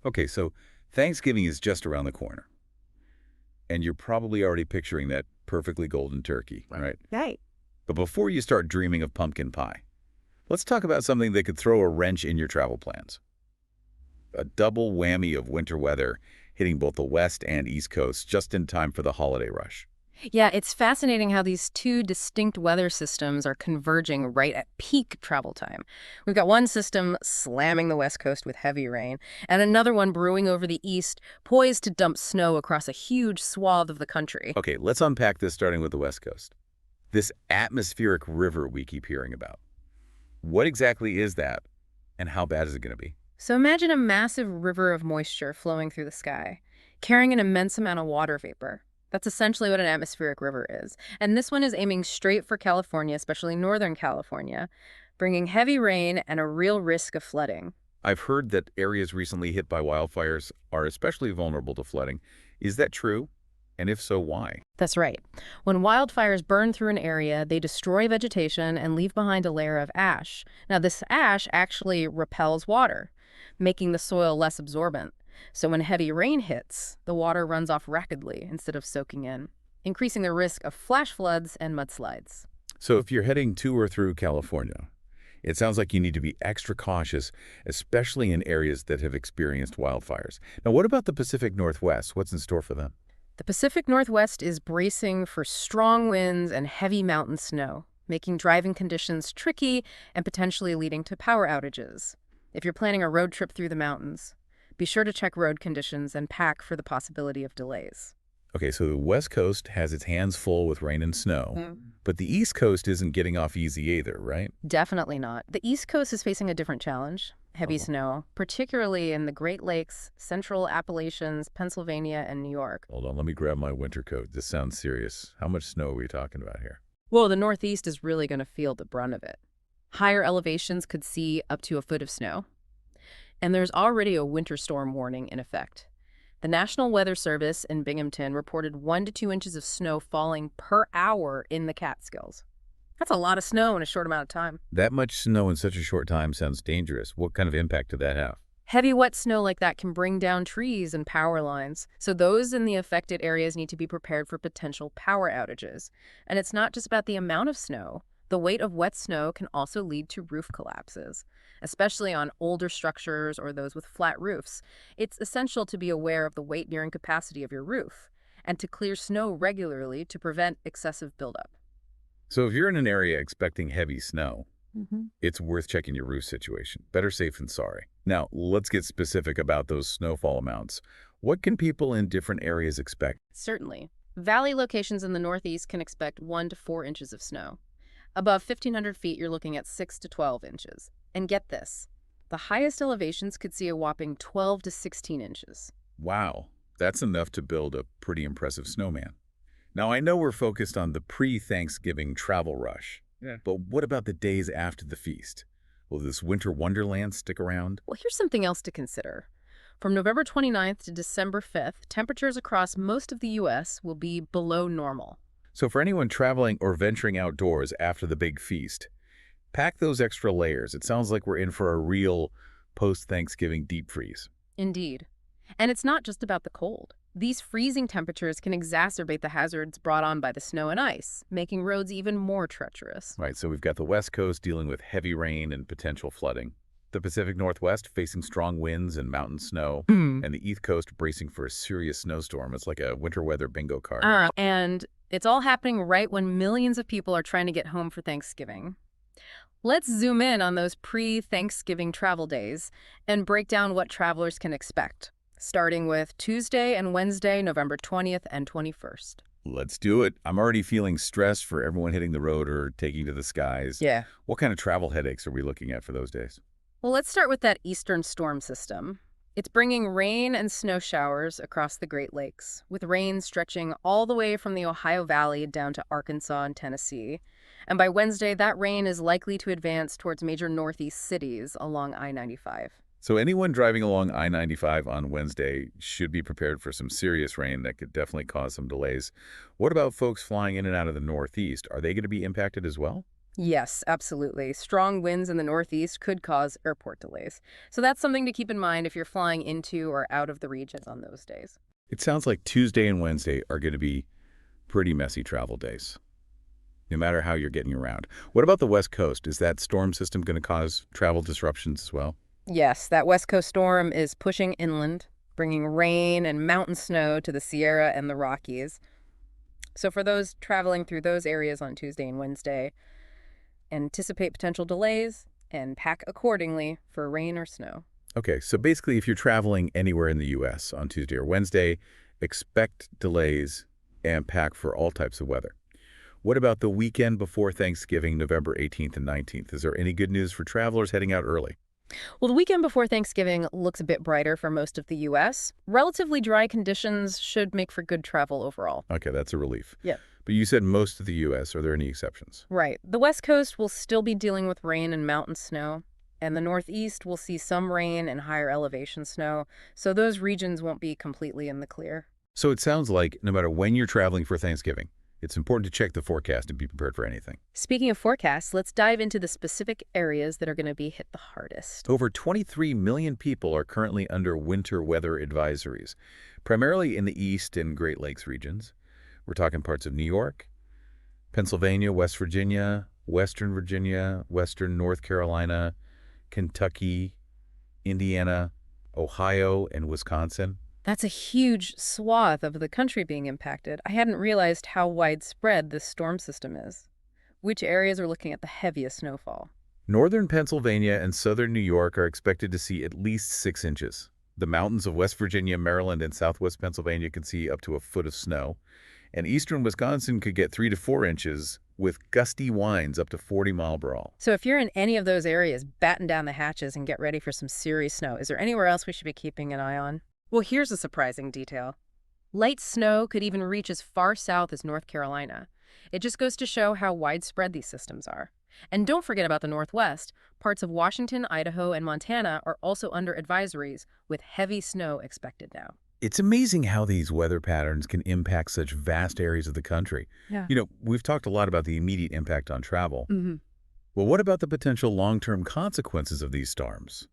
Okay, so Thanksgiving is just around the corner, and you're probably already picturing that perfectly golden turkey, right? Right. But before you start dreaming of pumpkin pie, let's talk about something that could throw a wrench in your travel plans. A double whammy of winter weather hitting both the West and East Coast just in time for the holiday rush. Yeah, it's fascinating how these two distinct weather systems are converging right at peak travel time. We've got one system slamming the West Coast with heavy rain, and another one brewing over the East, poised to dump snow across a huge swath of the country. Okay, let's unpack this starting with the West Coast. This atmospheric river we keep hearing about. What exactly is that, and how bad is it going to be? So imagine a massive river of moisture flowing through the sky, carrying an immense amount of water vapor. That's essentially what an atmospheric river is. And this one is aiming straight for California, especially Northern California, bringing heavy rain and a real risk of flooding. I've heard that areas recently hit by wildfires are especially vulnerable to flooding. Is that true? And if so, why? That's right. When wildfires burn through an area, they destroy vegetation and leave behind a layer of ash. Now, this ash actually repels water, making the soil less absorbent. So when heavy rain hits, the water runs off rapidly instead of soaking in, increasing the risk of flash floods and mudslides. So if you're heading to or through California, it sounds like you need to be extra cautious, especially in areas that have experienced wildfires. Now, what about the Pacific Northwest? What's in store for them? The Pacific Northwest is bracing for strong winds and heavy mountain snow, making driving conditions tricky and potentially leading to power outages. If you're planning a road trip through the mountains, be sure to check road conditions and pack for the possibility of delays. Okay, so the West Coast has its hands full with rain and snow, but the East Coast isn't getting off easy either, right? Definitely not. The East Coast is facing a different challenge, heavy Oh, snow, particularly in the Great Lakes, Central Appalachians, Pennsylvania, and New York. hold on, let me grab my winter coat. This sounds serious. How much snow are we talking about here? Well, the Northeast is really going to feel the brunt of it. Higher elevations could see up to a foot of snow. And there's already a winter storm warning in effect. The National Weather Service in Binghamton reported 1 to 2 inches of snow falling per hour in the Catskills. That's a lot of snow in a short amount of time. That much snow in such a short time sounds dangerous. What kind of impact did that have? Heavy, wet snow like that can bring down trees and power lines, so those in the affected areas need to be prepared for potential power outages. And it's not just about the amount of snow. The weight of wet snow can also lead to roof collapses, especially on older structures or those with flat roofs. It's essential to be aware of the weight-bearing capacity of your roof and to clear snow regularly to prevent excessive buildup. So if you're in an area expecting heavy snow, Mhm. it's worth checking your roof situation. Better safe than sorry. Now, let's get specific about those snowfall amounts. What can people in different areas expect? Certainly. Valley locations in the Northeast can expect 1 to 4 inches of snow. Above 1,500 feet, you're looking at 6 to 12 inches. And get this, the highest elevations could see a whopping 12 to 16 inches. Wow, that's enough to build a pretty impressive snowman. Now, I know we're focused on the pre-Thanksgiving travel rush, but what about the days after the feast? Will this winter wonderland stick around? Well, here's something else to consider. From November 29th to December 5th, temperatures across most of the U.S. will be below normal. So for anyone traveling or venturing outdoors after the big feast, pack those extra layers. It sounds like we're in for a real post-Thanksgiving deep freeze. Indeed. And it's not just about the cold. These freezing temperatures can exacerbate the hazards brought on by the snow and ice, making roads even more treacherous. Right, so we've got the West Coast dealing with heavy rain and potential flooding, the Pacific Northwest facing strong winds and mountain snow, and the East Coast bracing for a serious snowstorm. It's like a winter weather bingo card. And it's all happening right when millions of people are trying to get home for Thanksgiving. Let's zoom in on those pre-Thanksgiving travel days and break down what travelers can expect, starting with Tuesday and Wednesday, November 20th and 21st. Let's do it. I'm already feeling stressed for everyone hitting the road or taking to the skies. Yeah. What kind of travel headaches are we looking at for those days? Well, let's start with that eastern storm system. It's bringing rain and snow showers across the Great Lakes, with rain stretching all the way from the Ohio Valley down to Arkansas and Tennessee. And by Wednesday, that rain is likely to advance towards major Northeast cities along I-95. So anyone driving along I-95 on Wednesday should be prepared for some serious rain that could definitely cause some delays. What about folks flying in and out of the Northeast? Are they going to be impacted as well? Yes, absolutely. Strong winds in the northeast could cause airport delays. So that's something to keep in mind if you're flying into or out of the region on those days. It sounds like Tuesday and Wednesday are going to be pretty messy travel days, no matter how you're getting around. What about the West Coast? Is that storm system going to cause travel disruptions as well? Yes, that West Coast storm is pushing inland, bringing rain and mountain snow to the Sierra and the Rockies. So for those traveling through those areas on Tuesday and Wednesday, anticipate potential delays and pack accordingly for rain or snow. Okay, so basically, if you're traveling anywhere in the U.S. on Tuesday or Wednesday, expect delays and pack for all types of weather. What about the weekend before Thanksgiving, November 18th and 19th? Is there any good news for travelers heading out early? Well, the weekend before Thanksgiving looks a bit brighter for most of the U.S. Relatively dry conditions should make for good travel overall. Okay, that's a relief. Yeah. But you said most of the U.S. Are there any exceptions? Right. The West Coast will still be dealing with rain and mountain snow, and the Northeast will see some rain and higher elevation snow, so those regions won't be completely in the clear. So it sounds like no matter when you're traveling for Thanksgiving, it's important to check the forecast and be prepared for anything. Speaking of forecasts, let's dive into the specific areas that are going to be hit the hardest. Over 23 million people are currently under winter weather advisories, primarily in the East and Great Lakes regions. We're talking parts of New York, Pennsylvania, West Virginia, Western North Carolina, Kentucky, Indiana, Ohio, and Wisconsin. That's a huge swath of the country being impacted. I hadn't realized how widespread this storm system is. Which areas are looking at the heaviest snowfall? Northern Pennsylvania and southern New York are expected to see at least 6 inches. The mountains of West Virginia, Maryland, and southwest Pennsylvania could see up to a foot of snow. And eastern Wisconsin could get 3 to 4 inches with gusty winds up to 40-mile-per-hour. So if you're in any of those areas, batten down the hatches and get ready for some serious snow. Is there anywhere else we should be keeping an eye on? Well, here's a surprising detail. Light snow could even reach as far south as North Carolina. It just goes to show how widespread these systems are. And don't forget about the Northwest. Parts of Washington, Idaho, and Montana are also under advisories, with heavy snow expected now. It's amazing how these weather patterns can impact such vast areas of the country. Yeah. We've talked a lot about the immediate impact on travel. Mm-hmm. Well, what about the potential long-term consequences of these storms,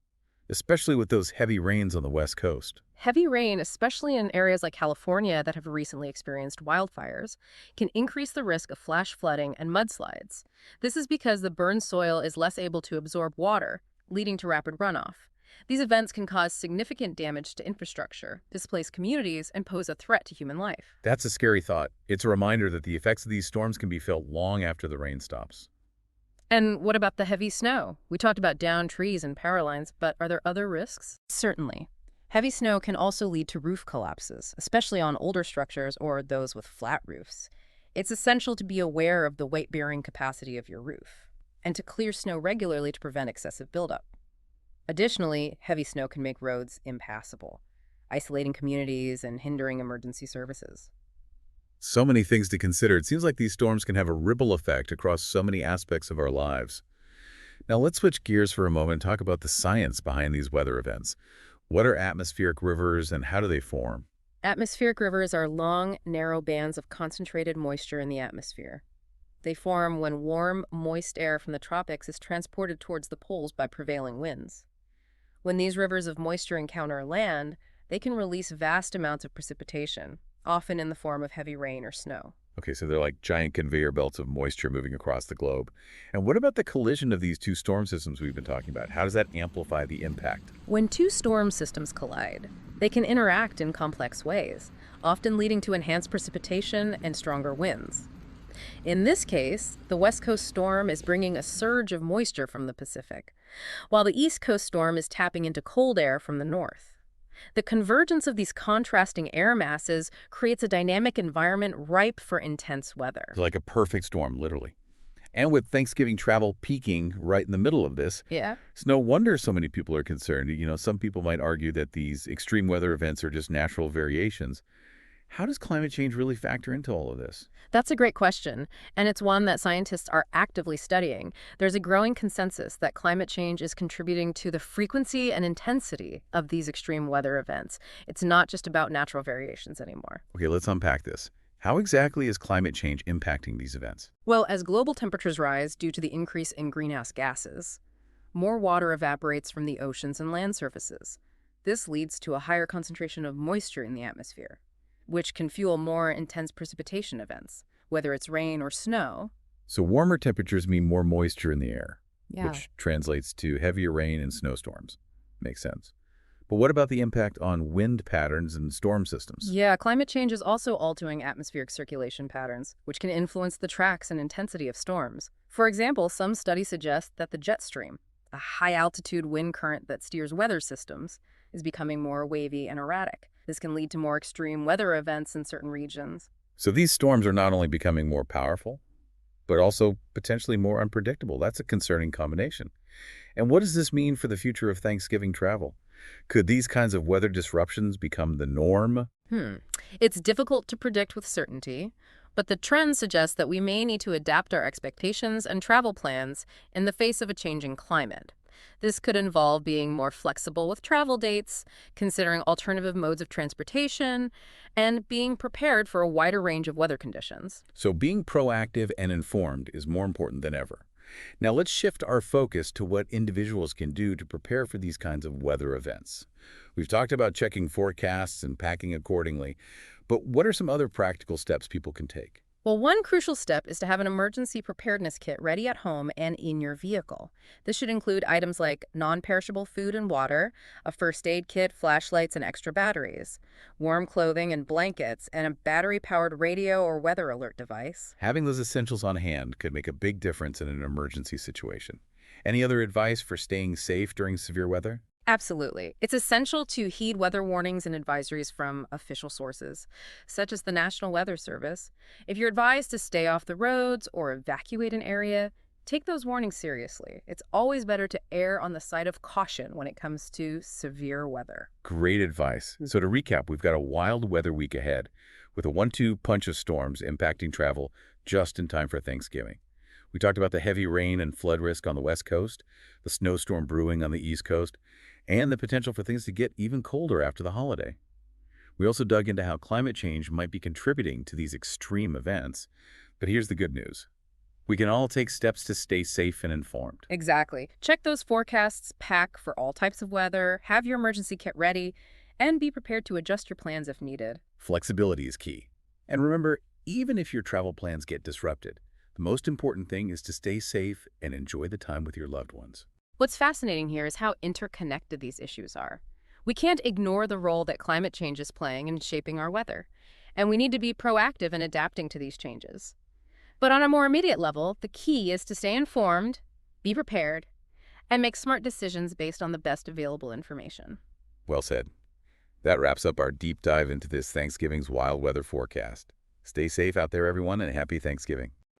especially with those heavy rains on the West Coast? Heavy rain, especially in areas like California that have recently experienced wildfires, can increase the risk of flash flooding and mudslides. This is because the burned soil is less able to absorb water, leading to rapid runoff. These events can cause significant damage to infrastructure, displace communities, and pose a threat to human life. That's a scary thought. It's a reminder that the effects of these storms can be felt long after the rain stops. And what about the heavy snow? We talked about downed trees and power lines, but are there other risks? Certainly. Heavy snow can also lead to roof collapses, especially on older structures or those with flat roofs. It's essential to be aware of the weight-bearing capacity of your roof and to clear snow regularly to prevent excessive buildup. Additionally, heavy snow can make roads impassable, isolating communities and hindering emergency services. So many things to consider. It seems like these storms can have a ripple effect across so many aspects of our lives. Now let's switch gears for a moment and talk about the science behind these weather events. What are atmospheric rivers and how do they form? Atmospheric rivers are long, narrow bands of concentrated moisture in the atmosphere. They form when warm, moist air from the tropics is transported towards the poles by prevailing winds. When these rivers of moisture encounter land, they can release vast amounts of precipitation, often in the form of heavy rain or snow. Okay, so they're like giant conveyor belts of moisture moving across the globe. And what about the collision of these two storm systems we've been talking about? How does that amplify the impact? When two storm systems collide, they can interact in complex ways, often leading to enhanced precipitation and stronger winds. In this case, the West Coast storm is bringing a surge of moisture from the Pacific, while the East Coast storm is tapping into cold air from the north. The convergence of these contrasting air masses creates a dynamic environment ripe for intense weather. It's like a perfect storm, literally. And with Thanksgiving travel peaking right in the middle of this, Yeah. it's no wonder so many people are concerned. Some people might argue that these extreme weather events are just natural variations. How does climate change really factor into all of this? That's a great question, and it's one that scientists are actively studying. There's a growing consensus that climate change is contributing to the frequency and intensity of these extreme weather events. It's not just about natural variations anymore. Okay, let's unpack this. How exactly is climate change impacting these events? Well, as global temperatures rise due to the increase in greenhouse gases, more water evaporates from the oceans and land surfaces. This leads to a higher concentration of moisture in the atmosphere, which can fuel more intense precipitation events, whether it's rain or snow. So warmer temperatures mean more moisture in the air, Yeah. which translates to heavier rain and snowstorms. Makes sense. But what about the impact on wind patterns and storm systems? Yeah, climate change is also altering atmospheric circulation patterns, which can influence the tracks and intensity of storms. For example, some studies suggest that the jet stream, a high-altitude wind current that steers weather systems, is becoming more wavy and erratic. This can lead to more extreme weather events in certain regions. So these storms are not only becoming more powerful, but also potentially more unpredictable. That's a concerning combination. And what does this mean for the future of Thanksgiving travel? Could these kinds of weather disruptions become the norm? Hmm. It's difficult to predict with certainty, but the trend suggests that we may need to adapt our expectations and travel plans in the face of a changing climate. This could involve being more flexible with travel dates, considering alternative modes of transportation, and being prepared for a wider range of weather conditions. So being proactive and informed is more important than ever. Now let's shift our focus to what individuals can do to prepare for these kinds of weather events. We've talked about checking forecasts and packing accordingly, but what are some other practical steps people can take? Well, one crucial step is to have an emergency preparedness kit ready at home and in your vehicle. This should include items like non-perishable food and water, a first aid kit, flashlights, and extra batteries, warm clothing and blankets, and a battery-powered radio or weather alert device. Having those essentials on hand could make a big difference in an emergency situation. Any other advice for staying safe during severe weather? Absolutely. It's essential to heed weather warnings and advisories from official sources, such as the National Weather Service. If you're advised to stay off the roads or evacuate an area, take those warnings seriously. It's always better to err on the side of caution when it comes to severe weather. Great advice. So to recap, we've got a wild weather week ahead with a 1-2 punch of storms impacting travel just in time for Thanksgiving. We talked about the heavy rain and flood risk on the West Coast, the snowstorm brewing on the East Coast, and the potential for things to get even colder after the holiday. We also dug into how climate change might be contributing to these extreme events. But here's the good news. We can all take steps to stay safe and informed. Exactly. Check those forecasts, pack for all types of weather, have your emergency kit ready, and be prepared to adjust your plans if needed. Flexibility is key. And remember, even if your travel plans get disrupted, the most important thing is to stay safe and enjoy the time with your loved ones. What's fascinating here is how interconnected these issues are. We can't ignore the role that climate change is playing in shaping our weather, and we need to be proactive in adapting to these changes. But on a more immediate level, the key is to stay informed, be prepared, and make smart decisions based on the best available information. Well said. That wraps up our deep dive into this Thanksgiving's wild weather forecast. Stay safe out there, everyone, and happy Thanksgiving.